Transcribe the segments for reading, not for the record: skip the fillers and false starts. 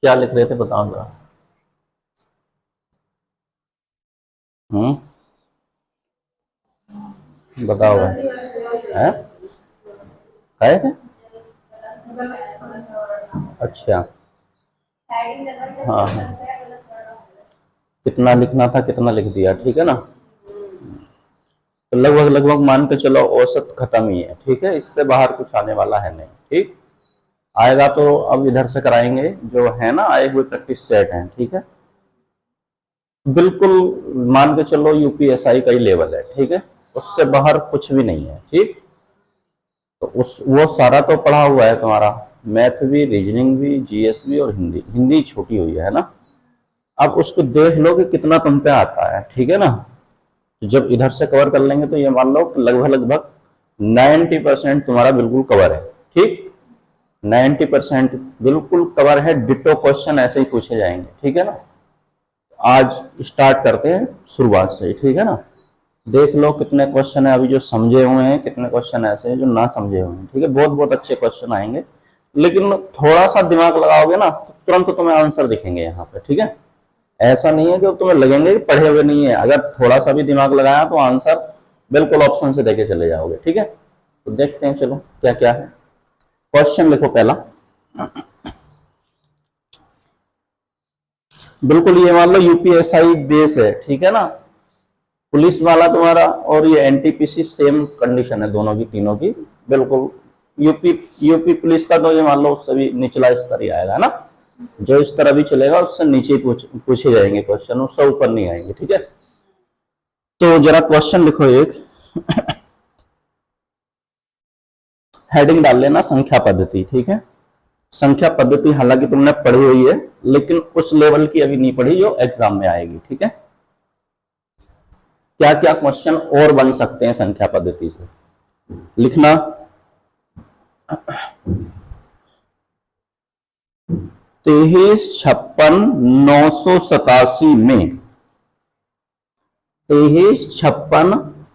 क्या लिख रहे थे बताओ जरा। हम्म। बताओ भाई। है कहे थे। अच्छा। हाँ हाँ। कितना लिखना था कितना लिख दिया, ठीक है ना। तो लगभग लगभग मान के चलो औसत खत्म ही है, ठीक है, इससे बाहर कुछ आने वाला है नहीं। ठीक आएगा तो अब इधर से कराएंगे, जो है ना आए हुए प्रैक्टिस सेट हैं, ठीक है। बिल्कुल मान के चलो यूपीएसआई का ही लेवल है, ठीक है, उससे बाहर कुछ भी नहीं है। ठीक तो उस वो सारा तो पढ़ा हुआ है तुम्हारा, मैथ भी, रीजनिंग भी, जीएस भी, और हिंदी। हिंदी छोटी हुई है ना। अब उसको देख लो कि कितना तुम पे आता है, ठीक है ना। तो जब इधर से कवर कर लेंगे तो ये मान लो कि लगभग लगभग 90% तुम्हारा बिल्कुल कवर है। ठीक 90% बिल्कुल कवर है। डिटो क्वेश्चन ऐसे ही पूछे जाएंगे, ठीक है ना। आज स्टार्ट करते हैं शुरुआत से ही, ठीक है ना। देख लो कितने क्वेश्चन है अभी जो समझे हुए हैं, कितने क्वेश्चन ऐसे हैं जो ना समझे हुए हैं, ठीक है। बहुत बहुत अच्छे क्वेश्चन आएंगे, लेकिन थोड़ा सा दिमाग लगाओगे ना तो तुरंत तुम्हें आंसर दिखेंगे यहाँ पे, ठीक है। ऐसा नहीं है कि तुम्हें लगेंगे कि पढ़े हुए नहीं है, अगर थोड़ा सा भी दिमाग लगाया तो आंसर बिल्कुल ऑप्शन से देके चले जाओगे, ठीक है। तो देखते हैं चलो क्या क्या है। क्वेश्चन लिखो पहला। बिल्कुल ये मान लो यूपीएसआई बेस है, ठीक है ना। पुलिस वाला तुम्हारा और ये एनटीपीसी सेम कंडीशन है दोनों की, तीनों की। बिल्कुल यूपी यूपी पुलिस का तो ये मान लो उससे भी निचला स्तर ही आएगा ना। जो इस तरह भी चलेगा उससे नीचे ही पूछे जाएंगे क्वेश्चन, उससे ऊपर नहीं आएंगे, ठीक है। तो जरा क्वेश्चन लिखो एक। हेडिंग डाल लेना संख्या पद्धति, ठीक है। संख्या पद्धति हालांकि तुमने पढ़ी हुई है, लेकिन उस लेवल की अभी नहीं पढ़ी जो एग्जाम में आएगी, ठीक है। क्या क्या क्वेश्चन और बन सकते हैं संख्या पद्धति से, लिखना। 23, 56, 987 में, 23, 56,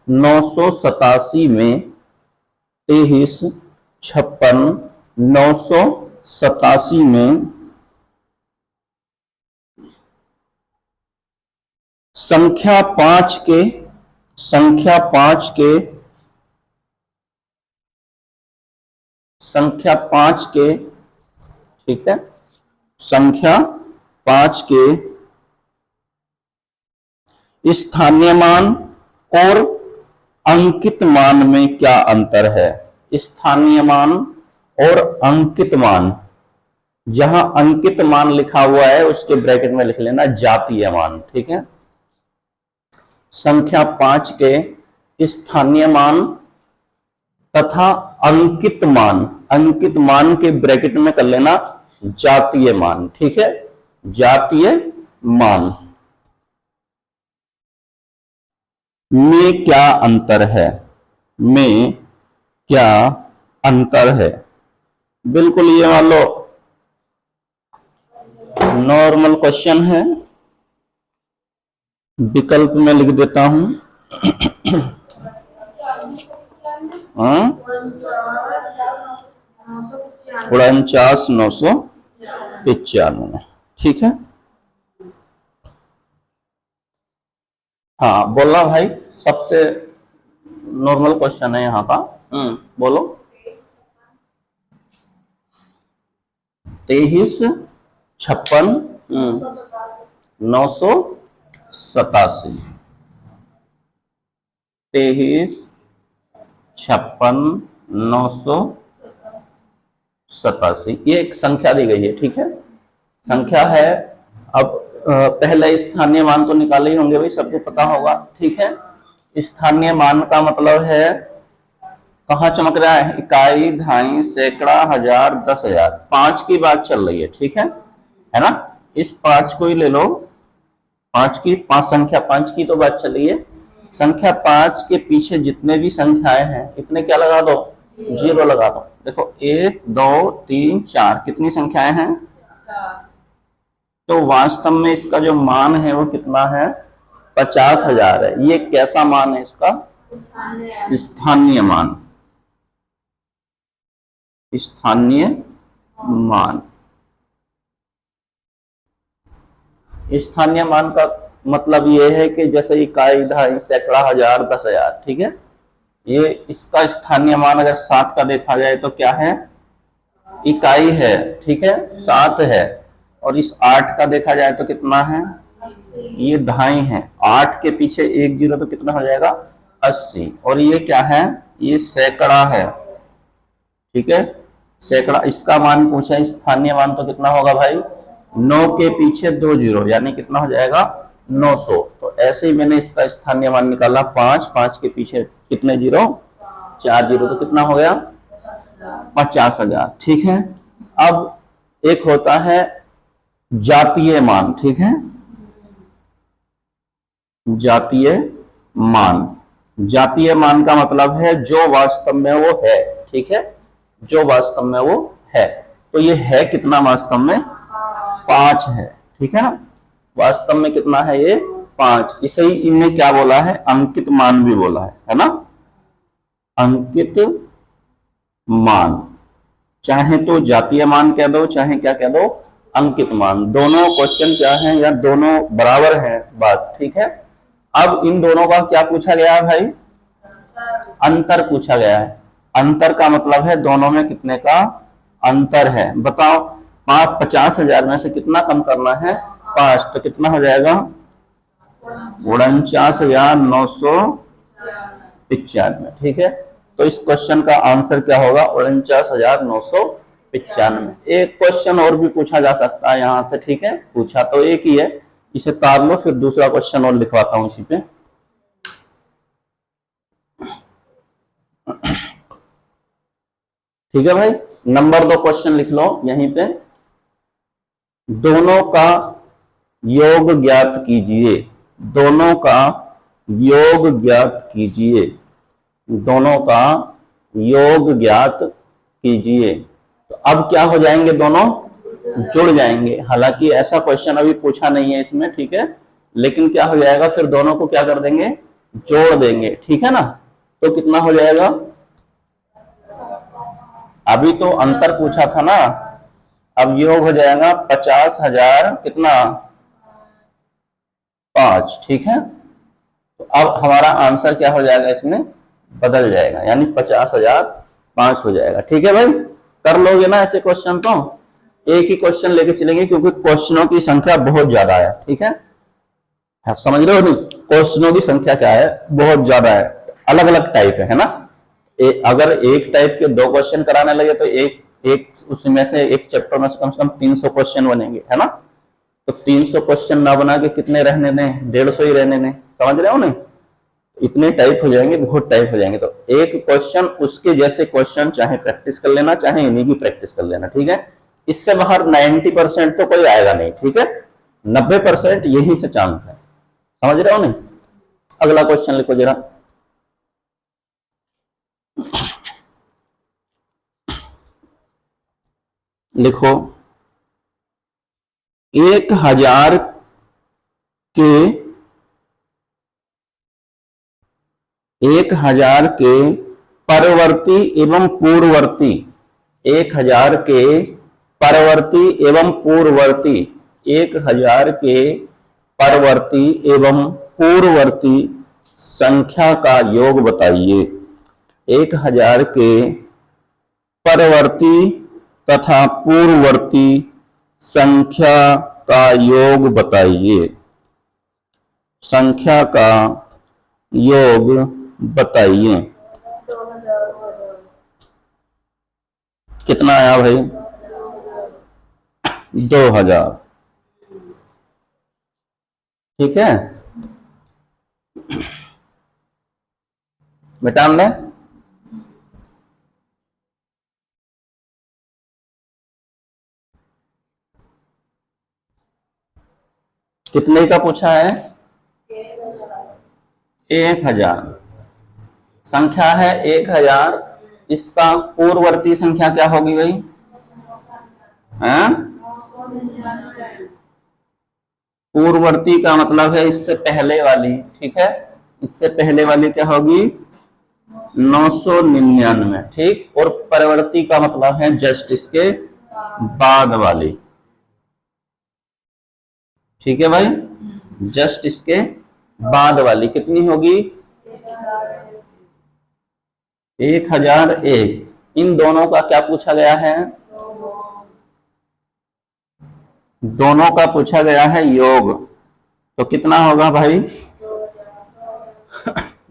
987 में, 23, 56, 987 में संख्या पांच के संख्या पांच के संख्या पांच के, ठीक है, संख्या पांच के स्थानीय मान और अंकित मान में क्या अंतर है। स्थानीय मान और अंकित मान। जहां अंकित मान लिखा हुआ है उसके ब्रैकेट में लिख लेना जातीय मान, ठीक है। संख्या पांच के स्थानीय मान तथा अंकित मान के ब्रैकेट में कर लेना जातीय मान, ठीक है। जातीय मान में क्या अंतर है, में क्या अंतर है। बिल्कुल ये मान लो नॉर्मल क्वेश्चन है। विकल्प में लिख देता हूं। 49,995, ठीक है। हाँ बोलना भाई, सबसे नॉर्मल क्वेश्चन है यहाँ का। बोलो। 23, 56, 987। 23, 56, 987, ये एक संख्या दी गई है, ठीक है। संख्या है। अब पहले स्थानीय मान तो निकाले ही होंगे भाई, सबको पता होगा, ठीक है। स्थानीय मान का मतलब है, कहाँ चमक रहा है, इकाई, दहाई, सैकड़ा, हजार, 10,000, पांच की बात चल रही है, ठीक है ना। इस पांच को ही ले लो। पांच की, पांच संख्या पांच की तो बात चल रही है। संख्या पांच के पीछे जितने भी संख्याएं हैं इतने क्या लगा दो, जीरो लगा दो। देखो 1, 2, 3, 4 कितनी संख्याएं हैं। तो वास्तव में इसका जो मान है वो कितना है, 50,000 है। ये कैसा मान है इसका, स्थानीय मान। स्थानीय मान। स्थानीय मान का मतलब ये है कि जैसे इकाई, दहाई, सैकड़ा, हजार, 10,000, ठीक है। ये इसका स्थानीय मान अगर 7 का देखा जाए तो क्या है, इकाई है, ठीक है, 7 है। और इस 8 का देखा जाए तो कितना है, ये दहाई है। 8 के पीछे 1 जीरो तो कितना हो जाएगा, 80। और ये क्या है, ये सैकड़ा है, ठीक है, सैकड़ा। इसका मान पूछा, स्थानीय मान तो कितना होगा भाई, 9 के पीछे 2 जीरो, यानी कितना हो जाएगा, 900। तो ऐसे ही मैंने इसका स्थानीय मान निकाला 5, 5 के पीछे कितने जीरो, 4 जीरो, तो कितना हो गया, 50,000, ठीक है। अब एक होता है जातीय मान, ठीक है, जातीय मान। जातीय मान का मतलब है जो वास्तव में वो है, ठीक है, जो वास्तव में वो है। तो ये है कितना वास्तव में, 5 है, ठीक है ना, वास्तव में कितना है ये, 5। इसे ही इनने क्या बोला है, अंकित मान भी बोला है ना, अंकित मान। चाहे तो जातीय मान कह दो, चाहे क्या कह दो, अंकित मान। दोनों क्वेश्चन क्या है, या दोनों बराबर है बात, ठीक है। अब इन दोनों का क्या पूछा गया है भाई, अंतर पूछा गया है। अंतर का मतलब है दोनों में कितने का अंतर है। बताओ, 50,000 में से कितना कम करना है, 5, तो कितना हो जाएगा, 49,995, ठीक है। तो इस क्वेश्चन का आंसर क्या होगा, 49,995। एक क्वेश्चन और भी पूछा जा सकता है यहां से, ठीक है, पूछा तो एक ही है, इसे तार लो, फिर दूसरा क्वेश्चन और लिखवाता हूं इसी पे। ठीक है भाई, नंबर 2 क्वेश्चन लिख लो यहीं पे। दोनों का योग ज्ञात कीजिए, दोनों का योग ज्ञात कीजिए, दोनों का योग ज्ञात कीजिए। तो अब क्या हो जाएंगे, दोनों जुड़ जाएंगे। हालांकि ऐसा क्वेश्चन अभी पूछा नहीं है इसमें, ठीक है, लेकिन क्या हो जाएगा, फिर दोनों को क्या कर देंगे, जोड़ देंगे, ठीक है ना। तो कितना हो जाएगा, अभी तो अंतर पूछा था ना, अब योग हो जाएगा 50,000 कितना, 5, ठीक है। तो अब हमारा आंसर क्या हो जाएगा, इसमें बदल जाएगा, यानी 50,005 हो जाएगा, ठीक है भाई। कर लोगे ना ऐसे क्वेश्चन, तो एक ही क्वेश्चन लेके चलेंगे क्योंकि क्वेश्चनों की संख्या बहुत ज्यादा है, ठीक है, समझ रहे हो नहीं, क्वेश्चनों की संख्या क्या है, बहुत ज्यादा है, अलग अलग टाइप है ना। अगर एक टाइप के 2 क्वेश्चन कराने लगे तो एक उसमें से एक चैप्टर में से कम 300 क्वेश्चन बनेंगे, है ना। तो 300 क्वेश्चन ना बना के कितने रहने दें, 150 ही रहने दें, समझ रहे हो नहीं, इतने टाइप हो जाएंगे, बहुत टाइप हो जाएंगे। तो एक क्वेश्चन, उसके जैसे क्वेश्चन चाहे प्रैक्टिस कर लेना, चाहे इन्हीं की प्रैक्टिस कर लेना, ठीक है। इससे बाहर 90% तो कोई आएगा नहीं, ठीक है, 90% यही से चांस है, समझ रहे हो नहीं। अगला क्वेश्चन लिखो जरा, लिखो 1,000 के 1,000 के परवर्ती एवं पूर्ववर्ती, 1,000 के परवर्ती एवं पूर्ववर्ती, 1,000 के परवर्ती एवं पूर्ववर्ती संख्या का योग बताइए। 1,000 के परवर्ती तथा पूर्ववर्ती संख्या का योग बताइए, संख्या का योग बताइए। कितना आया भाई, 2,000, ठीक है, मिटान दें। कितने का पूछा है, 1,000 संख्या है, 1,000। इसका पूर्ववर्ती संख्या क्या होगी भाई, पूर्ववर्ती का मतलब है इससे पहले वाली, ठीक है, इससे पहले वाली क्या होगी, 999, ठीक। और परवर्ती का मतलब है जस्ट इसके बाद वाली, ठीक है भाई। जस्ट इसके बाद वाली कितनी होगी? 1001। इन दोनों का क्या पूछा गया है? दोनों का पूछा गया है योग। तो कितना होगा भाई?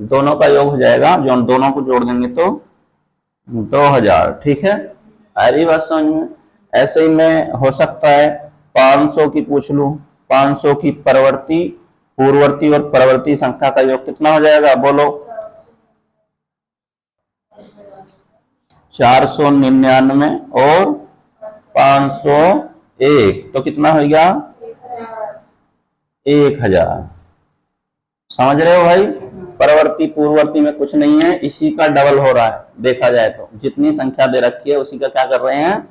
दोनों का योग हो जाएगा, जो दोनों को जोड़ देंगे तो 2000। ठीक है, आ रही बात समझ में? ऐसे ही में हो सकता है 500 की पूछ लूं। 500 की परवर्ती, पूर्ववर्ती और परवर्ती संख्या का योग कितना हो जाएगा? बोलो। 499 और 501 तो कितना हो गया? 1000। समझ रहे हो भाई? परवर्ती पूर्ववर्ती में कुछ नहीं है, इसी का डबल हो रहा है। देखा जाए तो जितनी संख्या दे रखी है उसी का क्या कर रहे हैं?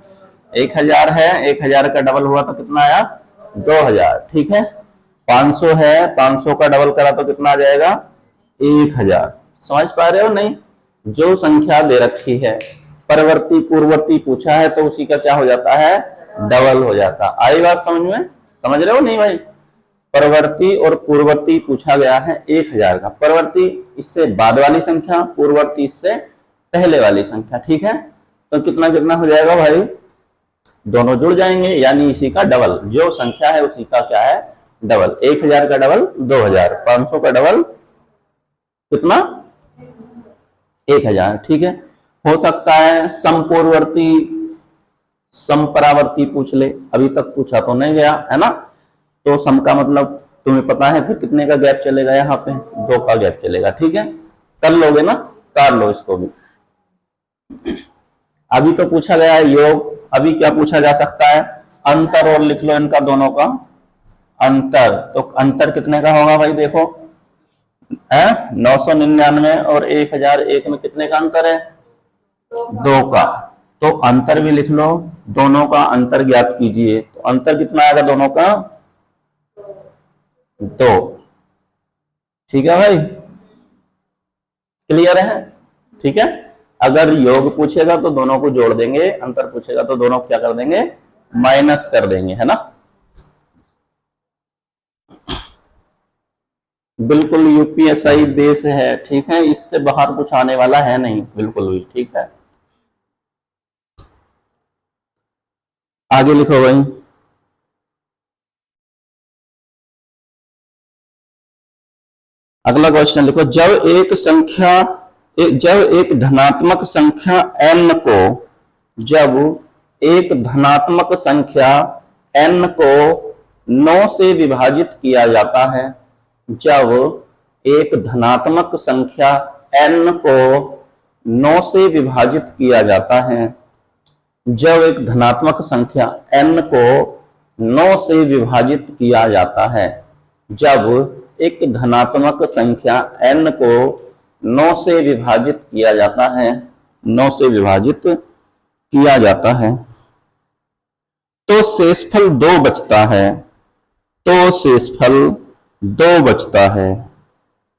1000 है, 1000 का डबल हुआ तो कितना आया? 2000। ठीक है, 500 है, 500 का डबल करा तो कितना आ जाएगा? 1000। समझ पा रहे हो नहीं? जो संख्या दे रखी है, परवर्ती पूर्ववर्ती पूछा है तो उसी का क्या हो जाता है? डबल हो जाता। आई बात समझ में? समझ रहे हो नहीं भाई? परवर्ती और पूर्ववर्ती पूछा गया है 1000 का। परवर्ती इससे बाद वाली संख्या, पूर्ववर्ती इससे पहले वाली संख्या। ठीक है, तो कितना कितना हो जाएगा भाई? दोनों जुड़ जाएंगे, यानी इसी का डबल। जो संख्या है उसी का क्या है? डबल। 1000 का डबल 2000, 500 का डबल कितना? 1000। ठीक है, हो सकता है समपूर्ववर्ती समपरावर्ती पूछ ले, अभी तक पूछा तो नहीं गया है ना। तो सम का मतलब तुम्हें पता है, फिर कितने का गैप चलेगा? यहाँ पे 2 का गैप चलेगा। ठीक है, कर लोगे ना? कर लो इसको भी। अभी तो पूछा गया है योग, अभी क्या पूछा जा सकता है? अंतर। और लिख लो इनका दोनों का अंतर। तो अंतर कितने का होगा भाई? देखो है 999 और 1001 में कितने का अंतर है? 2 का। तो अंतर भी लिख लो, दोनों का अंतर ज्ञात कीजिए। तो अंतर कितना आएगा दोनों का? 2। ठीक है भाई, क्लियर है? ठीक है, अगर योग पूछेगा तो दोनों को जोड़ देंगे, अंतर पूछेगा तो दोनों क्या कर देंगे? माइनस कर देंगे, है ना। बिल्कुल यूपीएसआई बेस है। ठीक है, इससे बाहर कुछ आने वाला है नहीं बिल्कुल भी। ठीक है, आगे लिखो भाई। अगला क्वेश्चन लिखो। जब एक धनात्मक संख्या n को जब एक धनात्मक संख्या n को 9 से विभाजित किया जाता है। जब एक धनात्मक संख्या n को 9 से विभाजित किया जाता है। जब एक धनात्मक संख्या n को 9 से विभाजित किया जाता है। जब एक धनात्मक संख्या n को 9 से विभाजित किया जाता है, 9 से विभाजित किया जाता है, तो शेषफल 2 बचता है। तो शेषफल 2 बचता है।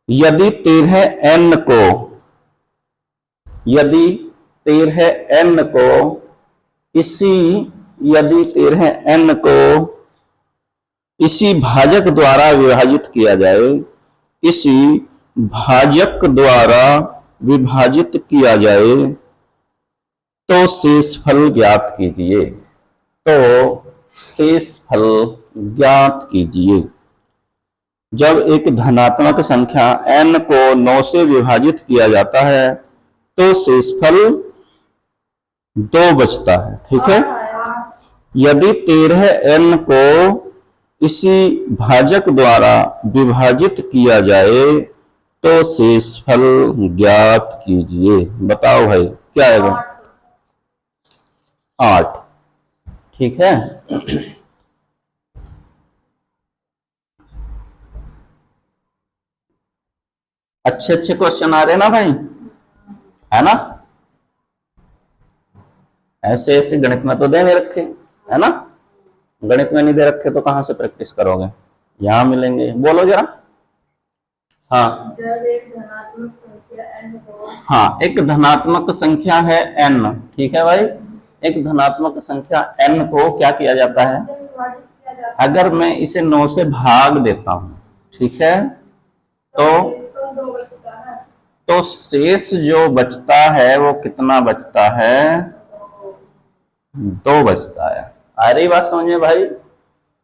यदि 13n को यदि 13n को इसी यदि 13n को इसी भाजक द्वारा विभाजित किया जाए, इसी भाजक द्वारा विभाजित किया जाए, तो शेषफल ज्ञात कीजिए। तो शेषफल ज्ञात कीजिए। जब एक धनात्मक संख्या n को 9 से विभाजित किया जाता है तो शेषफल 2 बचता है। ठीक है, यदि 13n को इसी भाजक द्वारा विभाजित किया जाए तो शेषफल ज्ञात कीजिए। बताओ भाई क्या आएगा? 8। ठीक है, अच्छे अच्छे क्वेश्चन आ रहे हैं ना भाई, है ना। ऐसे ऐसे गणित में तो दे नहीं रखे, है ना। गणित में नहीं दे रखे तो कहां से प्रैक्टिस करोगे? यहां मिलेंगे। बोलो जरा। हाँ, जब एक धनात्मक संख्या n को हाँ, एक धनात्मक संख्या है n। ठीक है भाई, एक धनात्मक संख्या n को क्या किया जाता है? अगर मैं इसे 9 से भाग देता हूं, ठीक है, तो इसको 2 बचता है। तो शेष जो बचता है वो कितना बचता है? 2 बचता है। आ रही बात समझ में भाई,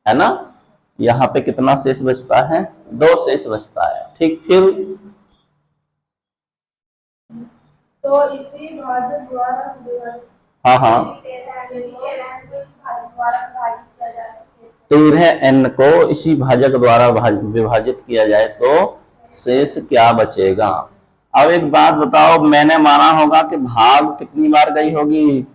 है ना? यहाँ पे कितना शेष बचता है? 2 शेष बचता है। ठीक, फिर तो इसी भाजक द्वारा विभाजित हाँ हाँ, द्वारा विभाजित किया जाए तो 13n को इसी भाजक द्वारा विभाजित किया जाए तो शेष क्या बचेगा? अब एक बात बताओ, मैंने माना होगा कि भाग कितनी बार गई होगी?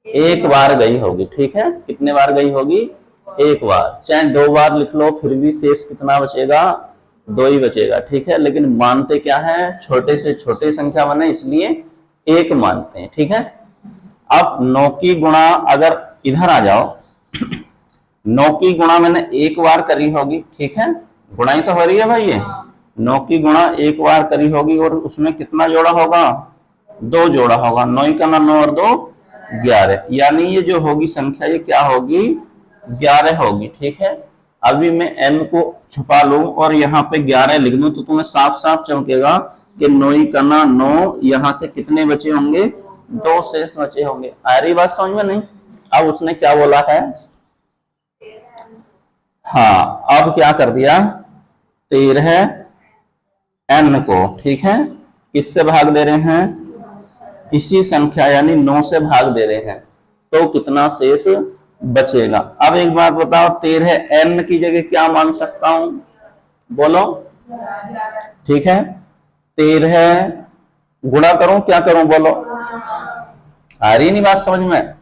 एक बार गई होगी, ठीक है। कितने बार गई होगी? एक बार। चाहे 2 बार लिख लो फिर भी शेष कितना बचेगा? 2 ही बचेगा, ठीक है। लेकिन मानते क्या है? छोटे से छोटे संख्या बने इसलिए 1 मानते हैं, ठीक है। अब 9 की गुणा, अगर इधर आ जाओ, 9 की गुणा मैंने 1 बार करी होगी, ठीक है। गुणा ही तो हो रही है भाई ये। 9 की गुणा 1 बार करी होगी और उसमें कितना जोड़ा होगा? 2 जोड़ा होगा। 9 का 9 और 2 11, यानी ये जो होगी संख्या ये क्या होगी? 11 होगी, ठीक है। अभी मैं n को छुपा लूं और यहाँ पे 11 लिख दूं तो तुम्हें साफ साफ चमकेगा कि 9 का 9, यहाँ से कितने बचे होंगे? 2 शेष बचे होंगे। आ रही बात समझ में नहीं? अब उसने क्या बोला है? हाँ, अब क्या कर दिया? 13n को, ठीक है, किससे भाग दे रहे हैं? इसी संख्या यानी 9 से भाग दे रहे हैं, तो कितना शेष बचेगा? अब एक बात बताओ, 13n की जगह क्या मान सकता हूं? बोलो, ठीक है। 13 गुणा करूं, क्या करूं? बोलो, आ रही नहीं बात समझ में?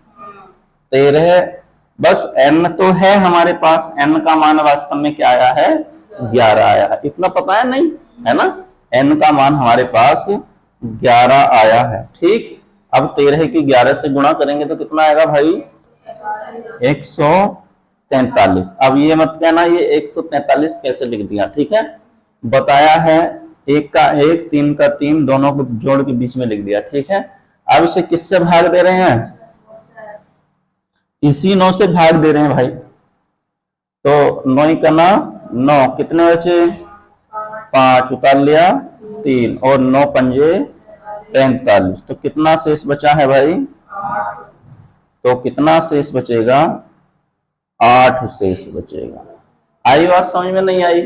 13, बस n तो है हमारे पास, n का मान वास्तव में क्या आया है? 11 आया है। इतना पता है नहीं, है ना? n का मान हमारे पास 11 आया है, ठीक। अब 13 की 11 से गुणा करेंगे तो कितना आएगा भाई? 143। अब ये मत कहना ये 143 कैसे लिख दिया, ठीक है। बताया है, 1 का 1, 3 का 3, दोनों को जोड़ के बीच में लिख दिया, ठीक है। अब इसे किससे भाग दे रहे हैं? इसी 9 से भाग दे रहे हैं भाई। तो 9 का 9, कितने बचे? 5 उतार लिया, 3 और 9 पंजे 45। तो कितना शेष बचा है भाई? तो कितना शेष बचेगा? 8 शेष बचेगा। आई बात समझ में नहीं आई?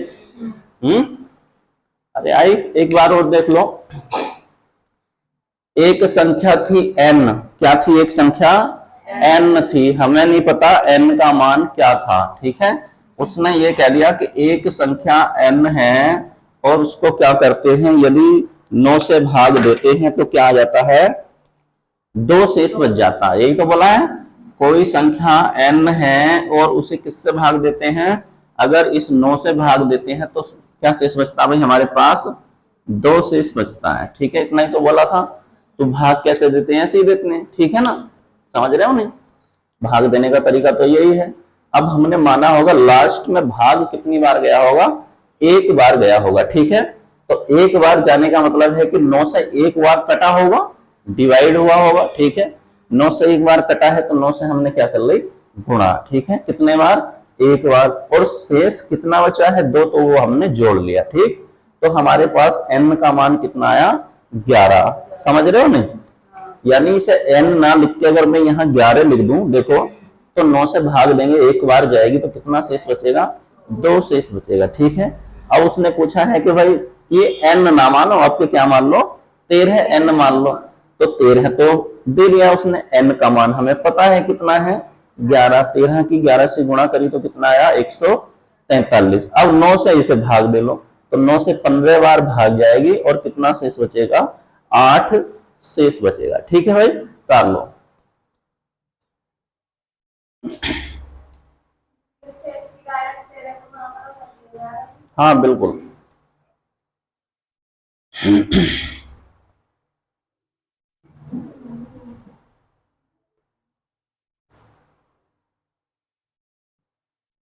अरे आई, एक बार और देख लो। एक संख्या थी n, क्या थी? एक संख्या n थी, हमें नहीं पता n का मान क्या था, ठीक है। उसने ये कह दिया कि एक संख्या n है और उसको क्या करते हैं, यदि 9 से भाग देते हैं तो क्या आ जाता है? 2 शेष बच जाता है। यही तो बोला है, कोई संख्या n है और उसे किससे भाग देते हैं? अगर इस 9 से भाग देते हैं तो क्या शेष बचता है भाई हमारे पास? 2 शेष बचता है, ठीक है। इतना ही तो बोला था। तो भाग कैसे देते हैं? ऐसे ही देते हैं, ठीक है ना? समझ रहे हो नहीं? भाग देने का तरीका तो यही है। अब हमने माना होगा लास्ट में भाग कितनी बार गया होगा? 1 बार गया होगा, ठीक है। तो 1 बार जाने का मतलब है कि 9 से 1 बार कटा होगा, डिवाइड हुआ होगा, ठीक है। 9 से 1 बार कटा है तो 9 से हमने क्या कर ली? गुणा, ठीक है। कितने बार? 1 बार। और शेष कितना बचा है? 2, तो वो हमने जोड़ लिया, ठीक। तो हमारे पास n का मान कितना आया? 11। समझ रहे हो नहीं? यानी इसे n ना लिख के अगर मैं यहाँ 11 लिख दूं, देखो, तो 9 से भाग देंगे, 1 बार जाएगी तो कितना शेष बचेगा? 2 शेष बचेगा, ठीक है। अब उसने पूछा है कि भाई ये n ना मानो, आपके क्या मान लो? 13n मान लो। तो 13 तो दे दिया उसने, n का मान हमें पता है कितना है? 11। 13 की 11 से गुणा करी तो कितना आया? 143। अब 9 से इसे भाग दे लो, तो 9 से 15 बार भाग जाएगी और कितना शेष बचेगा? 8 शेष बचेगा, ठीक है भाई। कर लो। हाँ बिल्कुल।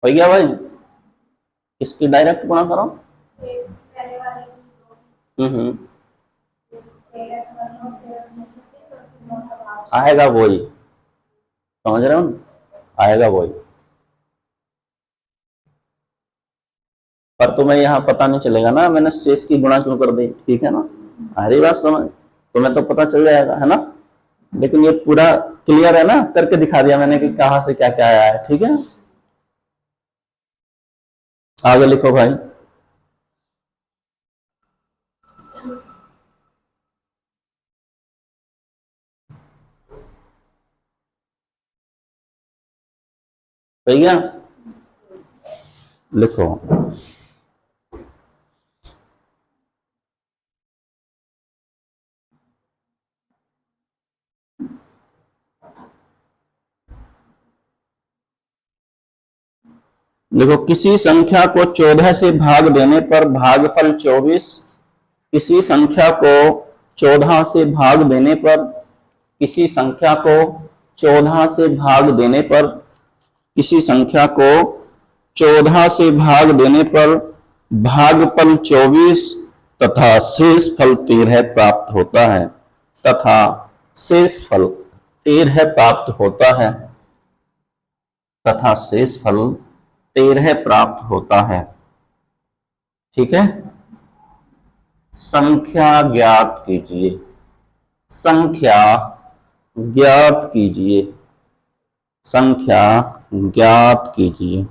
हो गया भाई? इसकी डायरेक्ट गुणा करो। हम्म, आएगा वही, समझ रहे हो? आएगा वही। पर तुम्हें यहाँ पता नहीं चलेगा ना मैंने शेष की गुणा क्यों कर दी, ठीक है ना, हरी बात समझ, तुम्हें तो पता चल जाएगा, है ना। लेकिन ये पूरा क्लियर है ना, करके दिखा दिया मैंने कि कहां से क्या क्या आया है, ठीक है। आगे लिखो भाई। भैया लिखो। देखो, किसी संख्या को 14 से भाग देने पर भागफल 24, किसी संख्या को 14 से भाग देने पर, किसी संख्या को 14 से भाग देने पर, किसी संख्या को 14 से भाग देने पर भागफल 24 तथा शेष फल 13 प्राप्त होता है, तथा शेष फल 13 प्राप्त होता है, तथा शेष फल 13 प्राप्त होता है, ठीक है। संख्या ज्ञात कीजिए, संख्या ज्ञात कीजिए, संख्या ज्ञात कीजिए।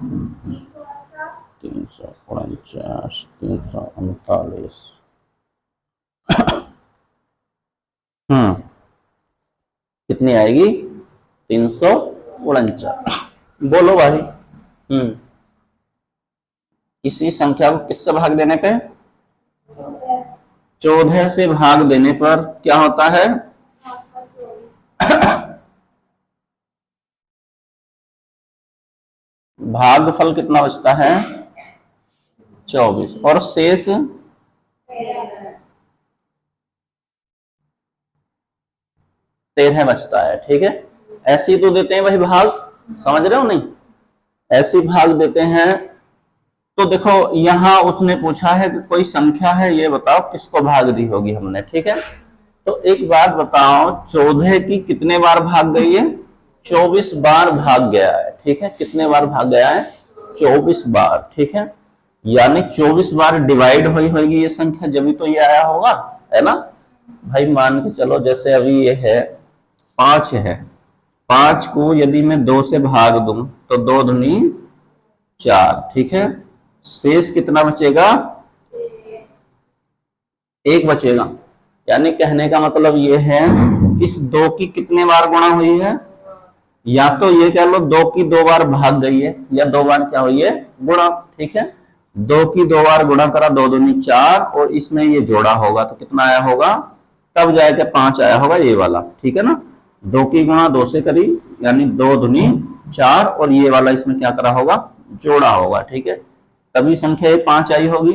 349, 339। कितनी आएगी? 349। बोलो भाई। किसी संख्या को किससे भाग देने पे? 14 से भाग देने पर क्या होता है? भागफल कितना बचता है? 24, और शेष 13 बचता है, ठीक है। ऐसे ही तो देते हैं भाई भाग, समझ रहे हो नहीं? ऐसे भाग देते हैं। तो देखो यहां उसने पूछा है कि कोई संख्या है, ये बताओ किसको भाग दी होगी हमने, ठीक है। तो एक बात बताओ, 14 की कितने बार भाग गई है? 24 बार भाग गया है, ठीक है। कितने बार भाग गया है? 24 बार, ठीक है। यानी 24 बार डिवाइड हुई होगी ये संख्या, जब भी तो ये आया होगा, है ना भाई। मान के चलो जैसे अभी ये है 5 है, 5 को यदि मैं 2 से भाग दूं तो 2 दूनी 4, ठीक है। शेष कितना बचेगा? 1 बचेगा। यानी कहने का मतलब ये है, इस 2 की कितने बार गुणा हुई है? या तो ये कह लो 2 की 2 बार भाग गई है, या 2 बार क्या हुई है? गुणा, ठीक है। 2 की 2 बार गुणा करा, 2 दूनी 4, और इसमें ये जोड़ा होगा तो कितना आया होगा? तब जाके 5 आया होगा, ये वाला, ठीक है ना। 2 की गुणा 2 से करी, यानी 2 दूनी 4, और ये वाला इसमें क्या करा होगा? जोड़ा होगा, ठीक है। तभी संख्या 5 आई होगी।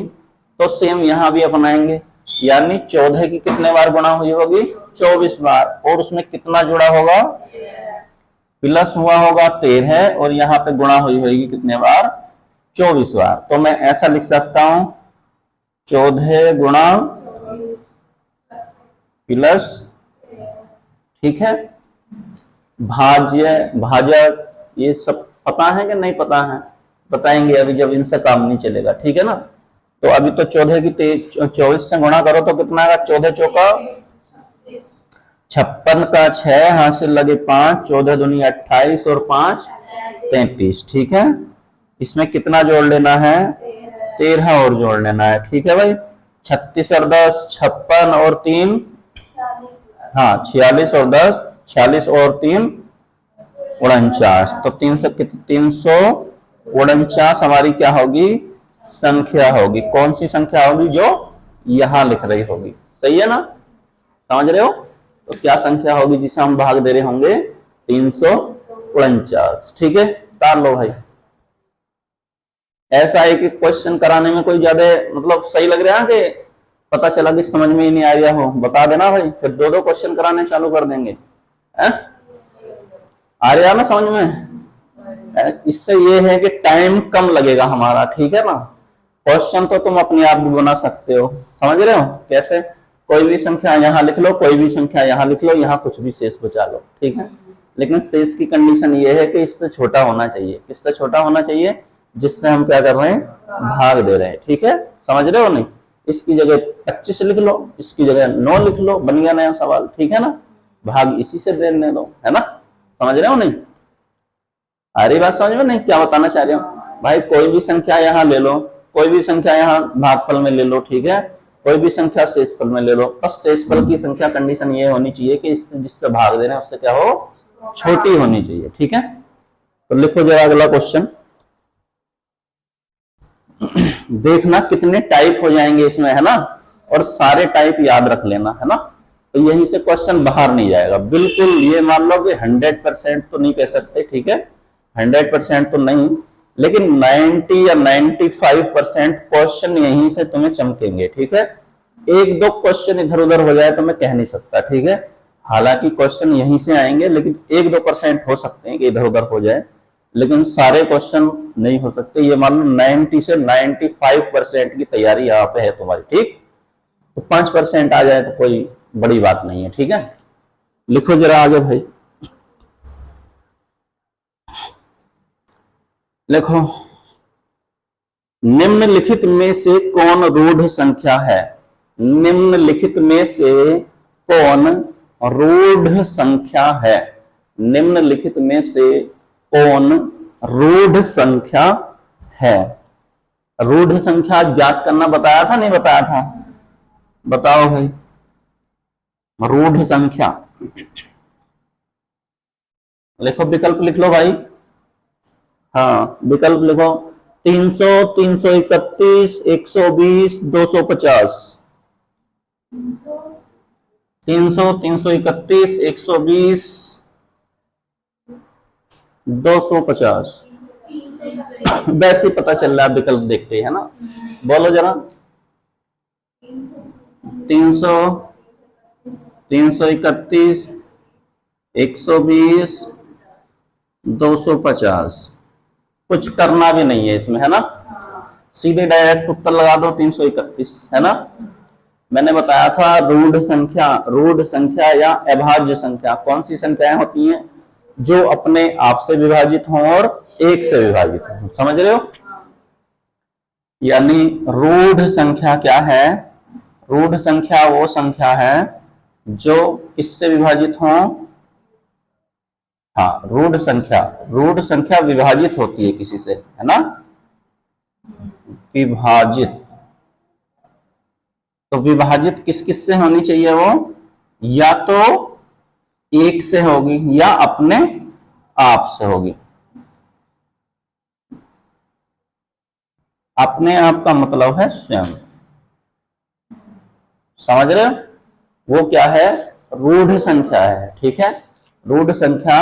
तो सेम यहां भी अपनाएंगे, यानी 14 की कितने बार गुणा हुई होगी? 24 बार, और उसमें कितना जुड़ा होगा? प्लस हुआ होगा 13, और यहाँ पे गुणा हुई होगी कितने बार? 24 बार। तो मैं ऐसा लिख सकता हूं, 14 गुणा प्लस, ठीक है, भाज्य भाजक, ये सब पता है कि नहीं पता है? बताएंगे अभी जब इनसे काम नहीं चलेगा, ठीक है ना। तो अभी तो 14 की 24 से गुणा करो तो कितना आएगा? 14 चौका 56 का 6, हाथ से लगे 5, 14 दूनी 28, और 5 33, ठीक है। इसमें कितना जोड़ लेना है? 13 और जोड़ लेना है, ठीक है भाई। 36 और 10 56, और 3 हाँ 46, और 10 46, और 3 49। तो 349 हमारी क्या होगी? संख्या होगी। कौन सी संख्या होगी? जो यहां लिख रही होगी, सही है ना, समझ रहे हो। तो क्या संख्या होगी जिसे हम भाग दे रहे होंगे? 349, ठीक है। तार लो भाई। ऐसा है कि क्वेश्चन कराने में कोई ज्यादा मतलब सही लग रहा है कि पता चला कि समझ में ही नहीं आ रहा हो, बता देना भाई, फिर 2-2 क्वेश्चन कराने चालू कर देंगे। आ रहा ना समझ में? इससे ये है कि टाइम कम लगेगा हमारा, ठीक है ना। क्वेश्चन तो तुम अपने आप भी बना सकते हो, समझ रहे हो कैसे? कोई भी संख्या यहाँ लिख लो, कोई भी संख्या यहाँ लिख लो, यहाँ कुछ भी शेष बचा लो, ठीक है। लेकिन शेष की कंडीशन ये है कि इससे छोटा होना चाहिए। किससे छोटा होना चाहिए? जिससे हम क्या कर रहे हैं, भाग दे रहे हैं। ठीक है, समझ रहे हो नहीं? इसकी जगह 25 लिख लो, इसकी जगह 9 लिख लो, बन गया नया सवाल। ठीक है ना, भाग इसी से देने दो, है ना? समझ रहे हो नहीं? आ रही बात समझ में नहीं, क्या बताना चाह रहे हो? भाई कोई भी संख्या यहाँ ले लो, कोई भी संख्या यहाँ भागफल में ले लो, ठीक है, कोई भी संख्या शेषफल में ले लो, बस शेषफल की संख्या कंडीशन ये होनी चाहिए कि इससे जिससे भाग दे रहे हैं उससे क्या हो, छोटी होनी चाहिए। ठीक है, तो लिखो जरा अगला क्वेश्चन। देखना कितने टाइप हो जाएंगे इसमें, है ना, और सारे टाइप याद रख लेना, है ना, तो यहीं से क्वेश्चन बाहर नहीं जाएगा बिल्कुल। ये मान लो कि 100% तो नहीं कह सकते, ठीक है, 100% तो नहीं, लेकिन 90 या 95% क्वेश्चन यहीं से तुम्हें चमकेंगे। ठीक है, एक दो क्वेश्चन इधर उधर हो जाए तो मैं कह नहीं सकता, ठीक है, हालांकि क्वेश्चन यहीं से आएंगे, लेकिन 1-2% हो सकते हैं कि इधर उधर हो जाए, लेकिन सारे क्वेश्चन नहीं हो सकते। ये मान लो 90 से 95% की तैयारी यहाँ पे है तुम्हारी। ठीक, तो 5% आ जाए तो कोई बड़ी बात नहीं है। ठीक है, लिखो जरा आगे भाई, लिखो। निम्नलिखित में से कौन रूढ़ संख्या है? निम्नलिखित में से कौन रूढ़ संख्या है? निम्नलिखित में से कौन रूढ़ संख्या है? रूढ़ संख्या ज्ञात करना बताया था, नहीं बताया था? बताओ भाई, रूढ़ संख्या लिखो, विकल्प लिख लो भाई। हाँ, विकल्प लिखो। 300, 331, 120, 250। 300, 331, 120, 250। वैसे पता चल रहा है विकल्प देखते है ना, बोलो जरा। 300, 331, 120, 250। कुछ करना भी नहीं है इसमें, है ना, सीधे डायरेक्ट उत्तर लगा दो 331, है ना। मैंने बताया था रूढ़ संख्या या अभाज्य संख्या कौन सी संख्याएं होती हैं? जो अपने आप से विभाजित हों और एक से विभाजित हों। समझ रहे हो? यानी रूढ़ संख्या क्या है? रूढ़ संख्या वो संख्या है जो किससे विभाजित हो? हाँ, रूढ़ संख्या विभाजित होती है किसी से, है ना, विभाजित। तो विभाजित किस किस से होनी चाहिए? वो या तो एक से होगी या अपने आप से होगी। अपने आप का मतलब है स्वयं। समझ रहे हो? वो क्या है? रूढ़ संख्या है। ठीक है, रूढ़ संख्या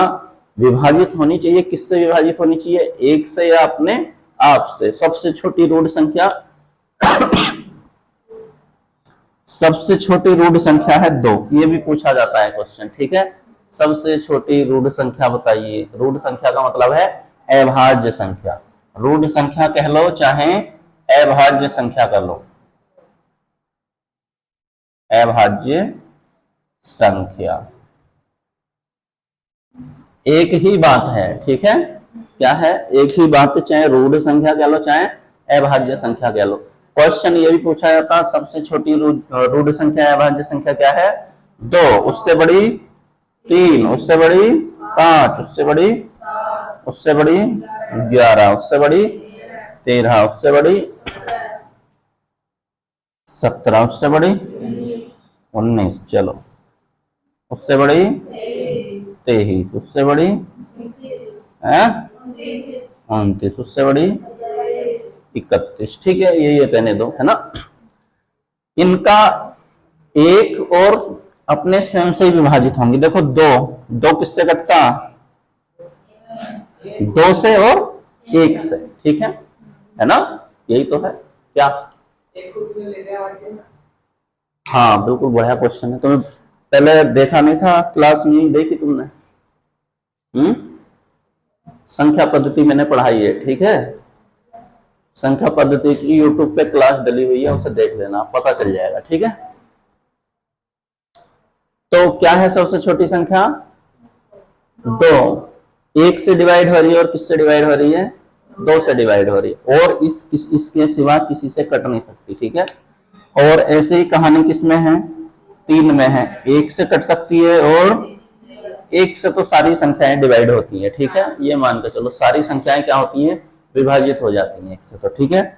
विभाजित होनी चाहिए, किससे विभाजित होनी चाहिए? एक से या अपने आप से। सबसे छोटी रूढ़ संख्या सबसे छोटी रूढ़ संख्या है 2। ये भी पूछा जाता है क्वेश्चन। ठीक है, सबसे छोटी रूढ़ संख्या बताइए। रूढ़ संख्या का मतलब है अभाज्य संख्या। रूढ़ संख्या कह लो चाहे अभाज्य संख्या कह लो, अभाज्य संख्या एक ही बात है। ठीक है, क्या है? एक ही बात, चाहे रूढ़ संख्या कह लो चाहे अभाज्य संख्या कह लो। क्वेश्चन ये भी पूछा जाता है सबसे छोटी रूढ़ संख्या अभाज्य संख्या क्या है? 2, उससे बड़ी 3, उससे बड़ी 5, उससे बड़ी 11, उससे बड़ी 13, उससे बड़ी 17, उससे बड़ी 19, चलो उससे बड़ी 23, उससे बड़ी 29, उससे बड़ी 31। ठीक है, ये कहने दो, है ना। इनका एक और अपने स्वयं से ही विभाजित होंगे। देखो 2 किससे कटता? 2 से और 1 से। ठीक है ना, यही तो है क्या? हाँ बिल्कुल, बढ़िया क्वेश्चन है। तुम्हें पहले देखा नहीं था क्लास में? देखी तुमने? संख्या पद्धति मैंने पढ़ाई है। ठीक है, संख्या पद्धति की यूट्यूब पे क्लास डली हुई है, उसे देख लेना, पता चल जाएगा। ठीक है, तो क्या है सबसे छोटी संख्या? 2। 1 से डिवाइड हो रही है और किससे डिवाइड हो रही है? 2 से डिवाइड हो रही है और इसके सिवा किसी से कट नहीं सकती, ठीक है। और ऐसे ही कहानी किसमें है, 3 में है, 1 से कट सकती है और 1 से तो सारी संख्याएं डिवाइड होती है, ठीक है। ये मान के चलो सारी संख्याएं क्या होती हैं, विभाजित हो जाती हैं 1 से, तो ठीक है।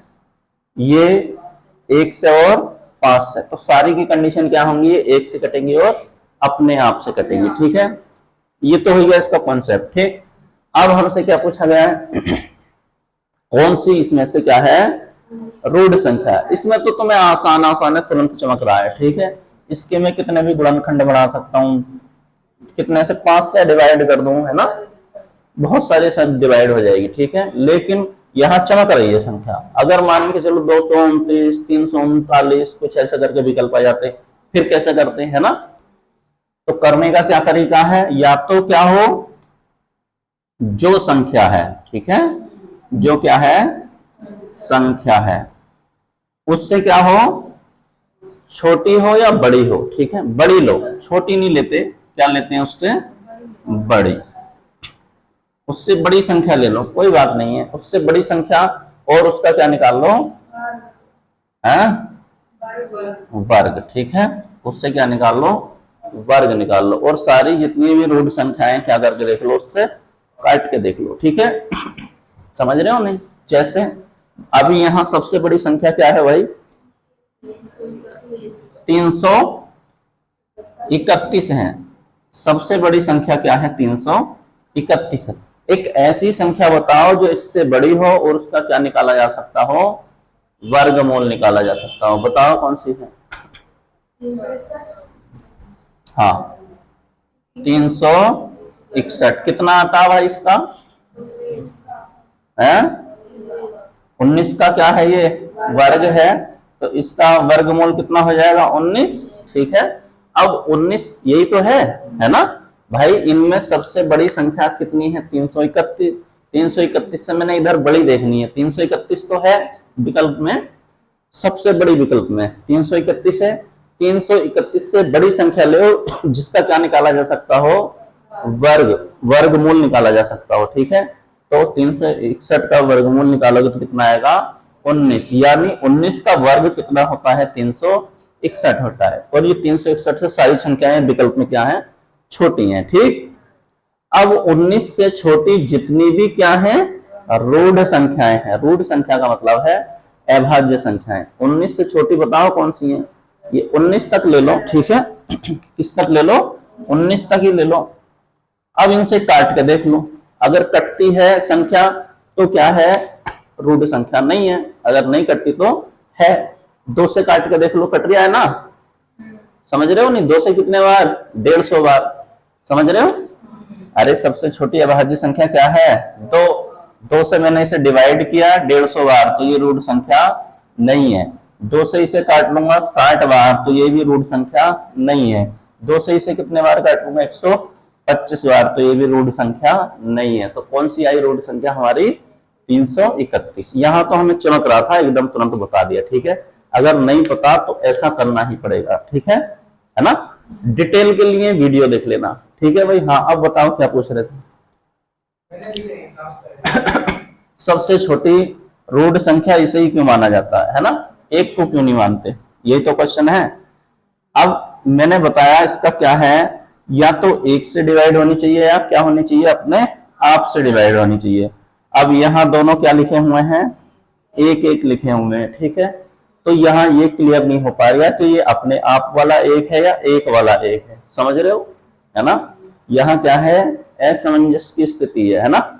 ये 1 से और 5 से, तो सारी की कंडीशन क्या होंगी, 1 से कटेंगी और अपने आप से कटेंगी, ठीक है। ये तो हो गया इसका कॉन्सेप्ट, ठीक। अब हमसे क्या पूछा गया है, कौन सी इसमें से क्या है, रूढ़ संख्या है। इसमें तो तुम्हें आसान आसान है, तुरंत चमक रहा है, ठीक है। इसके मैं कितने भी गुणनखंड बना सकता हूँ, कितने से 5 से डिवाइड कर दूं, है ना, बहुत सारे सब डिवाइड हो जाएगी, ठीक है। लेकिन यहाँ चमक रही है संख्या, अगर मान के चलो 229, 339 कुछ ऐसे करके विकल्प आ जाते, फिर कैसे करते हैं ना। तो करने का क्या तरीका है, या तो क्या हो, जो संख्या है, ठीक है, जो क्या है, संख्या है, उससे क्या हो, छोटी हो या बड़ी हो, ठीक है। बड़ी लो, छोटी नहीं लेते, क्या लेते हैं, उससे बड़ी। उससे बड़ी संख्या ले लो, कोई बात नहीं है, उससे बड़ी संख्या और उसका क्या निकाल लो, है वर्ग, ठीक है। उससे क्या निकाल लो, वर्ग निकाल लो, और सारी जितनी भी रूढ़ संख्याएं क्या करके देख लो, उससे काट के देख लो, ठीक है। समझ रहे हो नहीं, जैसे अभी यहां सबसे बड़ी संख्या क्या है भाई, 331 है, सबसे बड़ी संख्या क्या है, 331 है। एक ऐसी संख्या बताओ जो इससे बड़ी हो और उसका क्या निकाला जा सकता हो, वर्गमूल निकाला जा सकता हो, बताओ कौन सी है। हाँ 361, कितना आता भाई इसका है, 19 का क्या है, ये वर्ग है, तो इसका वर्गमूल कितना हो जाएगा, 19, ठीक है। अब 19 यही तो है ना भाई। इनमें सबसे बड़ी संख्या कितनी है, 331। 331 से मैंने इधर बड़ी देखनी है, 331 तो है विकल्प में, सबसे बड़ी विकल्प में 331 है। 331 से बड़ी संख्या ले जिसका क्या निकाला जा सकता हो, वर्गमूल निकाला जा सकता हो, ठीक है। तो 361 का वर्गमूल निकालोगे तो कितना आएगा, 19, यानी 19 का वर्ग कितना होता है, 361 होता है। और ये 361 से सारी संख्याएं विकल्प में क्या है, छोटी हैं, ठीक। अब 19 से छोटी जितनी भी क्या है, रूढ़ संख्याएं हैं, रूढ़ संख्या का मतलब है अभाज्य संख्याएं। 19 से छोटी बताओ कौन सी है, ये 19 तक ले लो, ठीक है। किस तक ले लो, 19 तक ही ले लो। अब इनसे काट के देख लो, अगर कटती है संख्या तो क्या है, रूढ़ संख्या नहीं है, अगर नहीं कटती तो है। 2 से काट के देख लो, कट रहा है ना, समझ रहे हो नहीं, 2 से कितने बार, 150 बार, समझ रहे हो। अरे सबसे छोटी अभाज्य संख्या क्या है, 2। 2 से मैंने इसे डिवाइड किया 150 बार, तो ये रूढ़ संख्या नहीं है। 2 से इसे काट लूंगा 60 बार, तो ये भी रूढ़ संख्या नहीं है। 2 से इसे कितने बार काट लूंगा, 125 बार, तो ये भी रूढ़ संख्या नहीं है। तो कौन सी आई रूढ़ संख्या हमारी, 331। यहां तो हमें चमक रहा था, एकदम तुरंत बता दिया, ठीक है। अगर नहीं पता तो ऐसा करना ही पड़ेगा, ठीक है ना। डिटेल के लिए वीडियो देख लेना, ठीक है भाई। हाँ अब बताओ क्या पूछ रहे थे। सबसे छोटी रूढ़ संख्या इसे ही क्यों माना जाता है ना, 1 को क्यों नहीं मानते, यही तो क्वेश्चन है। अब मैंने बताया इसका क्या है, या तो 1 से डिवाइड होनी चाहिए या क्या होनी चाहिए, अपने आप से डिवाइड होनी चाहिए। अब यहाँ दोनों क्या लिखे हुए हैं, 1 1 लिखे हुए हैं, ठीक है। तो यहाँ ये क्लियर नहीं हो पाएगा कि ये अपने आप वाला 1 है या 1 वाला 1 है, समझ रहे हो, है ना। यहाँ क्या है, असमंजस की स्थिति है ना।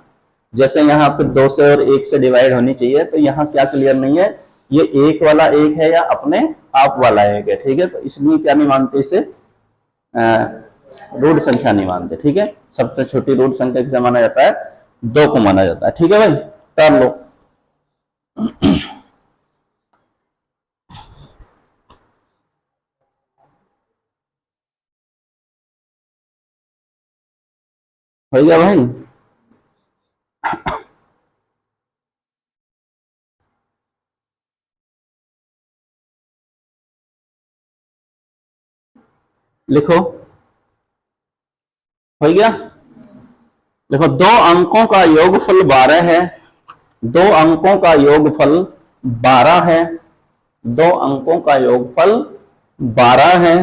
जैसे यहाँ पे 2 से और 1 से डिवाइड होनी चाहिए, तो यहाँ क्या क्लियर नहीं है, ये 1 वाला 1 है या अपने आप वाला 1 है, ठीक है। तो इसलिए क्या नहीं मानते इसे, रूढ़ संख्या नहीं मानते, ठीक है। सबसे छोटी रूढ़ संख्या किसे माना जाता है, 2 को माना जाता है, ठीक है भाई। कर लो। हो गया भाई। लिखो, हो गया। देखो 2 अंकों का योगफल 12 है, दो अंकों का योगफल 12 है, दो अंकों का योगफल 12 है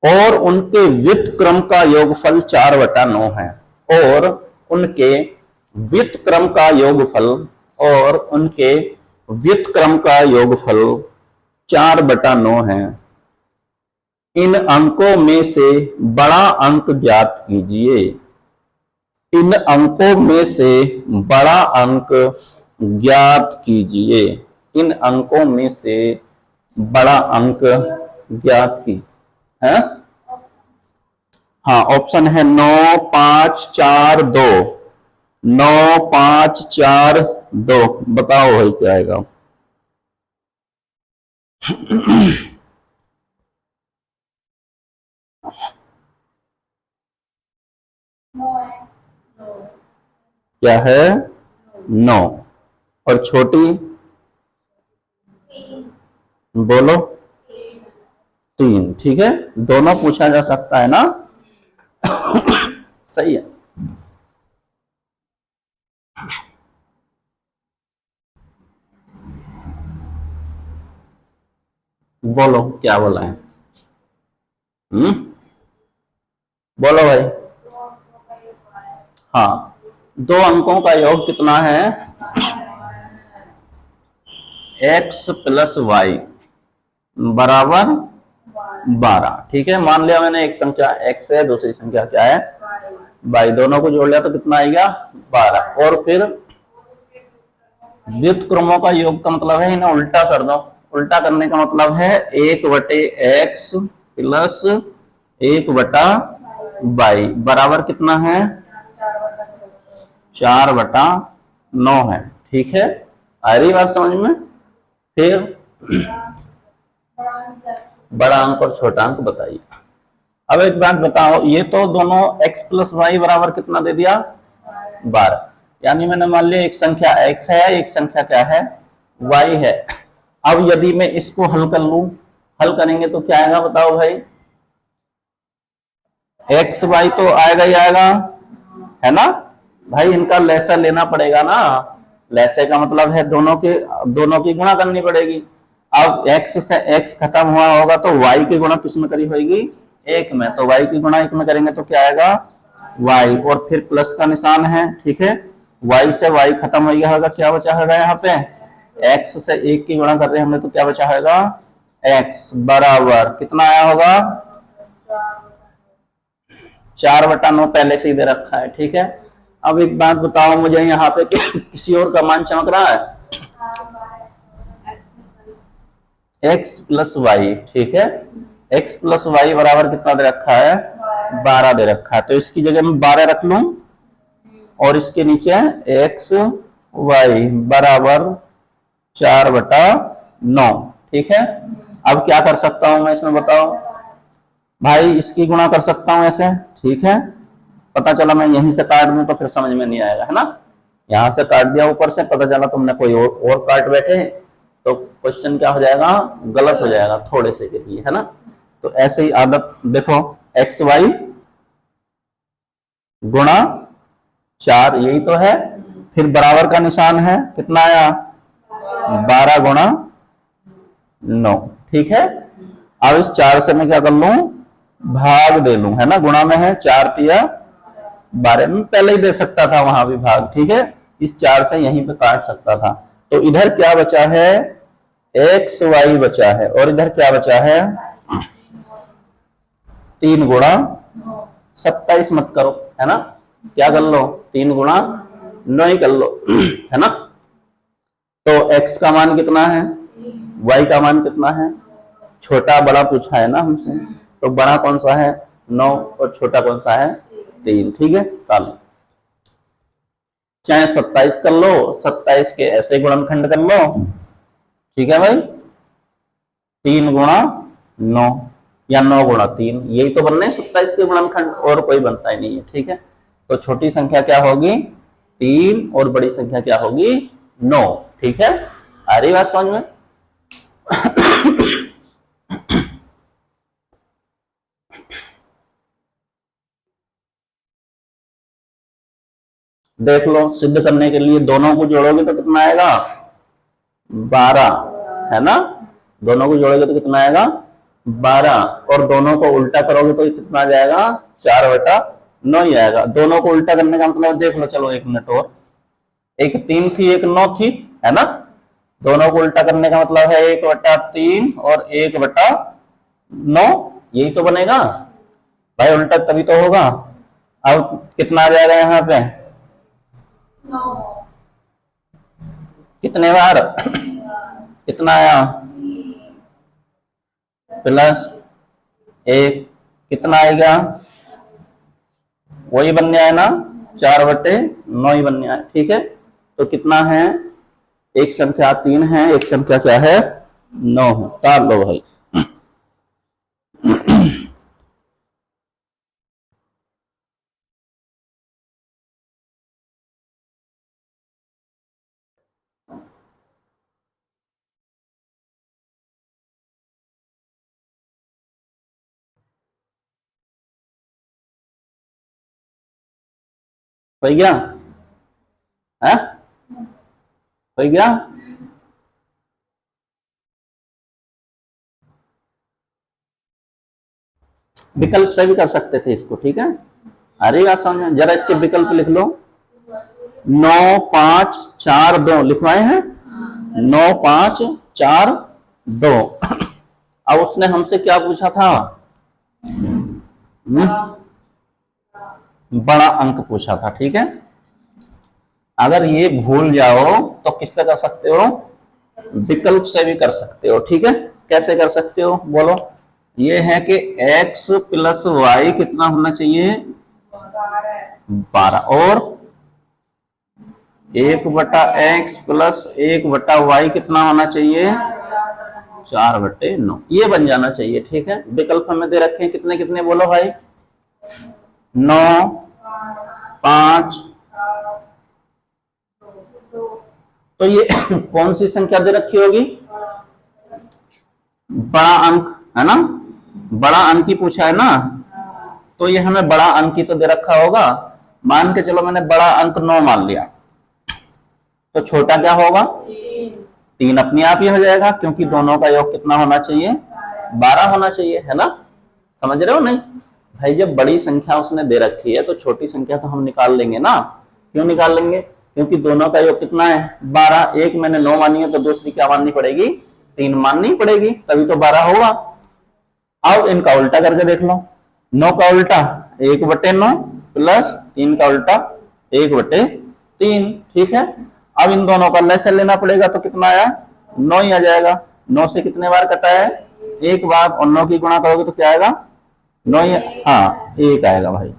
और उनके व्युत्क्रम का योगफल 4/9 है, और उनके व्युत्क्रम का योगफल और उनके व्युत्क्रम का योगफल 4/9 है। इन अंकों में से बड़ा अंक ज्ञात कीजिए। इन अंकों में से बड़ा अंक ज्ञात कीजिए। इन अंकों में से बड़ा अंक ज्ञात की है। हाँ, ऑप्शन है 9 5 4 2। 9 5 4 2। बताओ भाई क्या आएगा। क्या है? 9। और छोटी बोलो 3। ठीक है, दोनों पूछा जा सकता है ना। सही है। बोलो क्या बोला है। बोलो भाई। हाँ, दो अंकों का योग कितना है? x प्लस वाई बराबर 12। ठीक है, मान लिया मैंने एक संख्या x है, दूसरी संख्या क्या है? y। दोनों को जोड़ लिया तो कितना आएगा? 12। और फिर व्युत्क्रमों का योग का मतलब है इन्हें उल्टा कर दो। उल्टा करने का मतलब है 1/x प्लस 1/y बराबर कितना है? 4/9 है। ठीक है, आ रही बात समझ में। फिर बड़ा अंक और छोटा अंक बताइए। अब एक बात बताओ, ये तो दोनों x प्लस वाई बराबर कितना दे दिया? 12। यानी मैंने मान लिया एक संख्या x है, एक संख्या क्या है? y है। अब यदि मैं इसको हल कर लूं, हल करेंगे तो क्या आएगा बताओ भाई? एक्स वाई तो आएगा ही आएगा, है ना भाई। इनका लैसा लेना पड़ेगा ना। लैसे का मतलब है दोनों की गुणा करनी पड़ेगी। अब x से x खत्म हुआ होगा तो y की गुणा किस में करी होगी? 1 में। तो y की गुणा 1 में करेंगे तो क्या आएगा? y। और फिर प्लस का निशान है। ठीक है, y से y खत्म हो गया होगा, क्या बचा होगा यहाँ पे? x से 1 की गुणा कर रहे हैं हमने तो क्या बचा होगा? x बराबर कितना आया होगा? 4/9 पहले से ही दे रखा है। ठीक है, अब एक बात बताओ मुझे यहाँ पे किसी और का मान चमक रहा है? x plus y. ठीक है, x प्लस वाई बराबर कितना दे रखा है? 12 दे रखा है। तो इसकी जगह मैं 12 रख लूं और इसके नीचे x वाई बराबर 4/9। ठीक है, अब क्या कर सकता हूं मैं इसमें बताओ भाई? इसकी गुणा कर सकता हूं ऐसे। ठीक है, पता चला मैं यहीं से काट दूं तो फिर समझ में नहीं आएगा, है ना। यहां से काट दिया ऊपर से, पता चला तुमने कोई और काट बैठे तो क्वेश्चन क्या हो जाएगा? गलत हो जाएगा थोड़े से के लिए, है ना। तो ऐसे ही आदत देखो, एक्स वाई गुणा 4 यही तो है। फिर बराबर का निशान है, कितना आया? 12 गुणा 9। ठीक है, अब इस 4 से मैं क्या कर लूं? भाग दे लूं, है ना। गुणा में है 4 तिया 12 में पहले ही दे सकता था वहां भी भाग। ठीक है, इस 4 से यहीं पे काट सकता था। तो इधर क्या बचा है? एक्स वाई बचा है, और इधर क्या बचा है? 3 गुणा 27 मत करो, है ना। क्या कर लो? 3 गुणा 9 ही कर लो, है ना। तो x का मान कितना है? y का मान कितना है? छोटा बड़ा पूछा है ना हमसे, तो बड़ा कौन सा है? 9 और छोटा कौन सा है? 3। ठीक है, चलो चाहे 27 कर लो, 27 के ऐसे गुणनखंड कर लो। ठीक है भाई, 3 गुणा 9 या 9 गुणा 3, यही तो बनने 27 के गुणनखंड, और कोई बनता ही नहीं है। ठीक है, तो छोटी संख्या क्या होगी? 3 और बड़ी संख्या क्या होगी? 9। ठीक है, आ रही बात समझ में। देख लो, सिद्ध करने के लिए दोनों को जोड़ोगे तो कितना आएगा, 12, है ना। दोनों को जोड़ोगे तो कितना आएगा, 12, और दोनों को उल्टा करोगे तो कितना आ जाएगा, 4/9 ही आएगा। दोनों को उल्टा करने का मतलब देख लो, चलो 1 मिनट और, एक 3 थी एक 9 थी, है ना। दोनों को उल्टा करने का मतलब है 1/3 और 1/9, यही तो बनेगा भाई, उल्टा तभी तो होगा। अब कितना आ जाएगा यहाँ पे, 9 कितने बार, कितना आया, +1, कितना आएगा, वही बनने आया ना, 4/9 ही बनने आया, ठीक है। तो कितना है, एक संख्या 3 है, एक संख्या क्या है, 9 है। तार लो भाई। हो गया है, हो गया। विकल्प से भी कर सकते थे इसको, ठीक है। अरे बात समझ, जरा इसके विकल्प लिख लो। 9, 5, 4, 2 लिखवाए हैं, 9, 5, 4, 2। अब उसने हमसे क्या पूछा था, बड़ा अंक पूछा था, ठीक है। अगर ये भूल जाओ तो किससे कर सकते हो, विकल्प से भी कर सकते हो, ठीक है। कैसे कर सकते हो बोलो, ये है कि x + y कितना होना चाहिए, 12, और 1/x + 1/y कितना होना चाहिए, 4/9, ये बन जाना चाहिए, ठीक है। विकल्प हमें दे रखे हैं कितने कितने, बोलो भाई, 9, 5। तो ये कौन सी संख्या दे रखी होगी, बड़ा अंक, है ना। बड़ा अंक ही पूछा है ना, तो ये हमें बड़ा अंक ही तो दे रखा होगा। मान के चलो मैंने बड़ा अंक 9 मान लिया, तो छोटा क्या होगा, 3 अपने आप ही हो जाएगा, क्योंकि दोनों का योग कितना होना चाहिए, 12 होना चाहिए, है ना। समझ रहे हो नहीं भाई, जब बड़ी संख्या उसने दे रखी है तो छोटी संख्या तो हम निकाल लेंगे ना। क्यों निकाल लेंगे, क्योंकि दोनों का योग कितना है, 12। एक मैंने 9 मानी है तो दूसरी क्या माननी पड़ेगी, 3 माननी पड़ेगी, तभी तो 12 होगा। अब इनका उल्टा करके देख लो, 9 का उल्टा 1/9 प्लस 3 का उल्टा 1/3, ठीक है। अब इन दोनों का लसागु लेना पड़ेगा, तो कितना आया, 9 ही आ जाएगा। 9 से कितने बार कटा है, एक बार, और 9 की गुणा करोगे तो क्या आएगा, 9 ही, हाँ 1 आएगा भाई।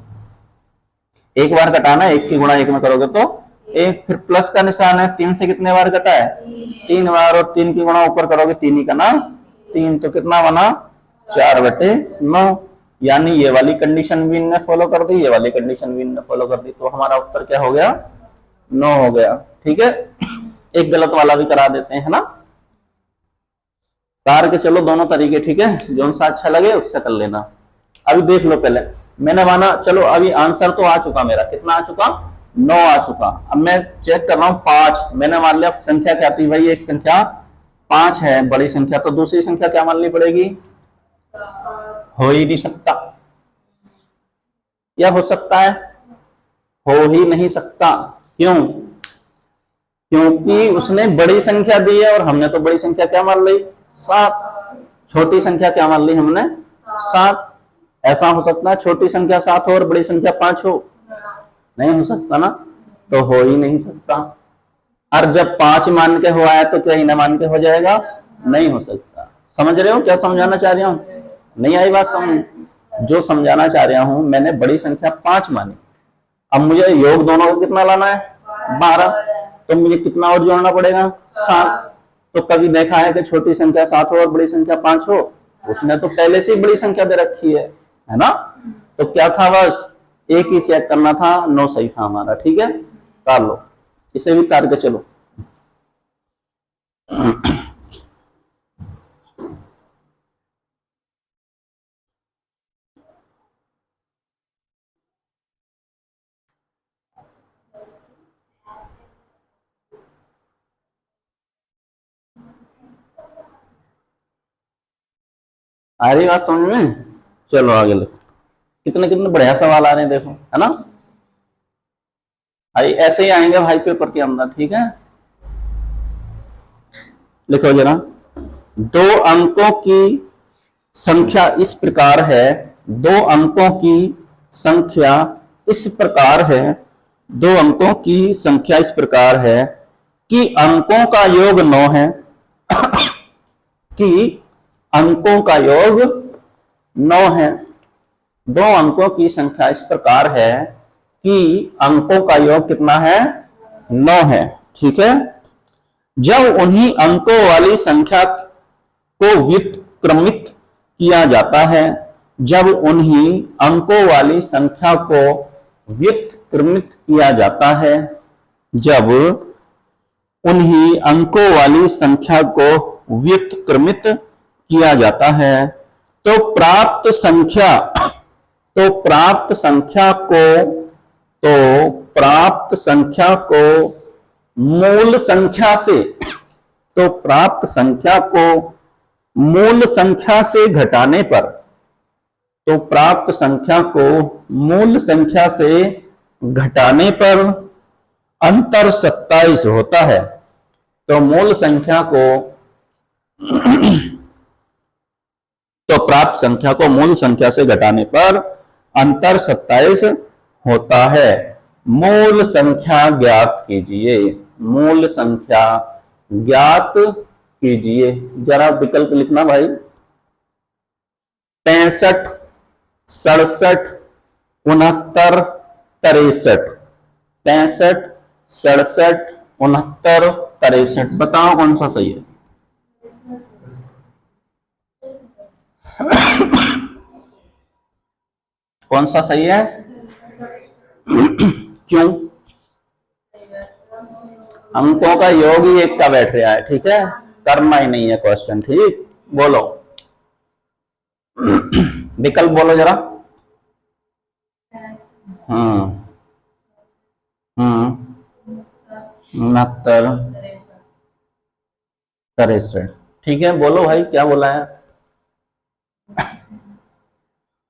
एक बार कटाना, 1 की गुणा 1 में करोगे तो 1, फिर प्लस का निशान है, 3 से कितने बार कटा है, 3 बार, और 3 की गुणा ऊपर करोगे 3 ही का ना, 3, तो कितना बना, 4/9। यानी ये वाली कंडीशन भी इनने फॉलो कर दी, ये वाली कंडीशन भी इनने फॉलो कर दी, तो हमारा उत्तर क्या हो गया, 9 हो गया, ठीक है। एक गलत वाला भी करा देते हैं, है ना। कार के चलो दोनों तरीके, ठीक है, जो सा अच्छा लगे उससे कर लेना। अभी देख लो, पहले मैंने माना, चलो अभी आंसर तो आ चुका मेरा, कितना आ चुका, 9 आ चुका। अब मैं चेक कर रहा हूं, 5 मैंने मान लिया, संख्या क्या थी भाई, एक संख्या 5 है बड़ी संख्या, तो दूसरी संख्या क्या माननी पड़ेगी, हो ही नहीं सकता, या हो सकता है, हो ही नहीं सकता। क्यों, क्योंकि उसने बड़ी संख्या दी है और हमने तो बड़ी संख्या क्या मान ली, 7। छोटी संख्या क्या मान ली हमने, 7। ऐसा हो सकता है छोटी संख्या 7 हो और बड़ी संख्या 5 हो, नहीं हो सकता ना, तो हो ही नहीं सकता। और जब 5 मान के हुआ है तो क्या ही ना मान के हो जाएगा, नहीं हो सकता। समझ रहे हो क्या समझाना चाह रहा हूं, नहीं आई बात समझ, जो समझाना चाह रहा हूं, मैंने बड़ी संख्या 5 मानी, अब मुझे योग दोनों का कितना लाना है, 12, तो मुझे कितना और जोड़ना पड़ेगा, 7। तो कभी देखा है कि छोटी संख्या 7 हो और बड़ी संख्या 5 हो, उसने तो पहले से ही बड़ी संख्या दे रखी है ना। तो क्या था, बस एक ही चेक करना था, 9 सही था हमारा, ठीक है। कर लो, इसे भी तार के चलो। आ रही बात समझ में? चलो आगे लिखो। कितने कितने बढ़िया सवाल आ रहे हैं देखो, है ना? आई ऐसे ही आएंगे भाई पेपर के अंदर, ठीक है? लिखो जरा। दो अंकों की संख्या इस प्रकार है, दो अंकों की संख्या इस प्रकार है, दो अंकों की संख्या इस प्रकार है कि अंकों का योग 9 है, कि अंकों का योग 9 है। दो अंकों की संख्या इस प्रकार है कि अंकों का योग कितना है? 9 है, ठीक है? जब उन्हीं अंकों वाली संख्या को व्युत्क्रमित किया जाता है, जब उन्हीं अंकों वाली संख्या को व्युत्क्रमित किया जाता है, जब उन्हीं अंकों वाली संख्या को व्युत्क्रमित किया जाता है, तो प्राप्त संख्या तो प्राप्त संख्या को तो प्राप्त संख्या को मूल संख्या से तो प्राप्त संख्या को मूल संख्या से घटाने पर तो प्राप्त संख्या को मूल संख्या से घटाने पर अंतर 27 होता है। तो मूल संख्या को तो प्राप्त संख्या को मूल संख्या से घटाने पर अंतर 27 होता है। मूल संख्या ज्ञात कीजिए, मूल संख्या ज्ञात कीजिए। जरा विकल्प लिखना भाई। 65, 67, 69, 63। 65, 67, 69, 63। बताओ कौन सा सही है? कौन सा सही है? क्यों? अंकों का योग ही एक का बैठ रहा है, ठीक है? करना ही नहीं है क्वेश्चन, ठीक? बोलो विकल्प बोलो जरा। हम्म 69, 63। ठीक है, बोलो भाई क्या बोला है?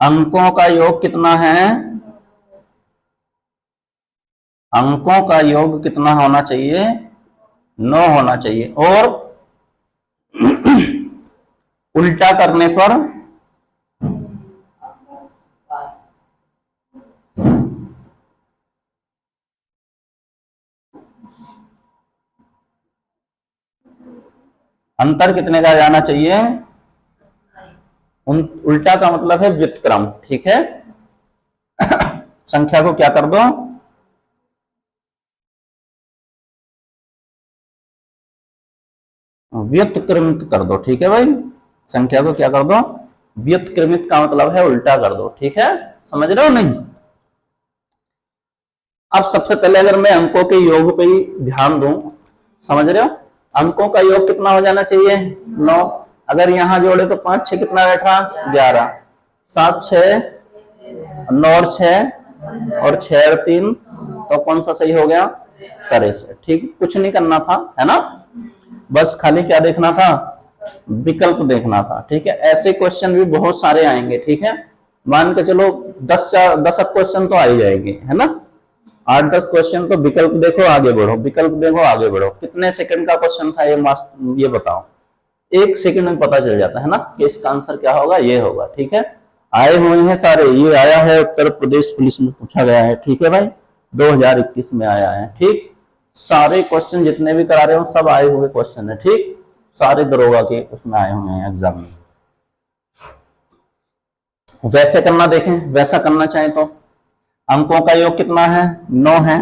अंकों का योग कितना है? अंकों का योग कितना होना चाहिए? 9 होना चाहिए। और उल्टा करने पर अंतर कितने का जाना चाहिए? उल्टा का मतलब है व्युत्क्रम, ठीक है? संख्या को क्या कर दो? व्युत्क्रमित कर दो, ठीक है भाई? संख्या को क्या कर दो? व्युत्क्रमित का मतलब है उल्टा कर दो, ठीक है? समझ रहे हो नहीं? अब सबसे पहले अगर मैं अंकों के योग पे ही ध्यान दूं, समझ रहे हो? अंकों का योग कितना हो जाना चाहिए? 9। अगर यहां जोड़े तो 5 6 कितना बैठा? 11। 7 6 9 और 6 और 6 और 3, तो कौन सा सही हो गया? 63। ठीक, कुछ नहीं करना था, है ना? बस खाली क्या देखना था? विकल्प देखना था, ठीक है? ऐसे क्वेश्चन भी बहुत सारे आएंगे, ठीक है? मान के चलो 10 क्वेश्चन तो आ ही जाएंगे, है ना? 8-10 क्वेश्चन तो विकल्प देखो आगे बढ़ो, विकल्प देखो आगे बढ़ो। कितने सेकंड का क्वेश्चन था ये बताओ। 1 सेकंड में पता चल जाता है ना कि इसका आंसर क्या होगा, ये होगा, ठीक है? आए हुए हैं सारे, ये आया है उत्तर प्रदेश पुलिस में पूछा गया है, ठीक है भाई? 2021 में आया है, ठीक? सारे क्वेश्चन जितने भी करा रहे हो सब आए हुए क्वेश्चन है, ठीक? सारे दरोगा के उसमें आए हुए हैं एग्जाम में। वैसे करना, देखें वैसा करना चाहे तो अंकों का योग कितना है? 9 है।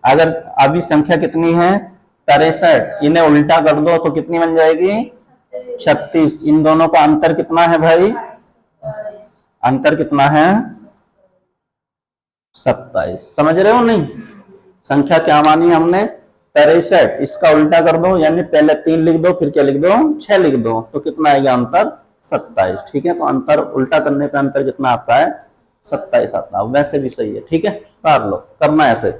अगर अभी संख्या कितनी है? 63। इन्हें उल्टा कर दो तो कितनी बन जाएगी? 36। इन दोनों का अंतर कितना है भाई? अंतर कितना है? 27। समझ रहे हो नहीं? संख्या क्या मानी हमने? 63। इसका उल्टा कर दो, यानी पहले 3 लिख दो, फिर क्या लिख दो? 6 लिख दो, तो कितना आएगा अंतर? 27। ठीक है, तो अंतर उल्टा करने पे अंतर कितना आता है? 27 आता है। वैसे भी सही है, ठीक है? कर लो, करना ऐसे।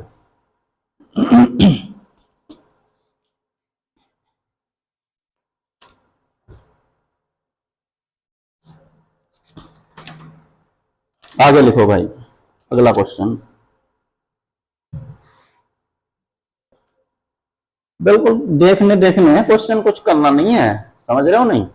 आगे लिखो भाई, अगला क्वेश्चन। बिल्कुल देखने देखने है क्वेश्चन, कुछ करना नहीं है, समझ रहे हो नहीं।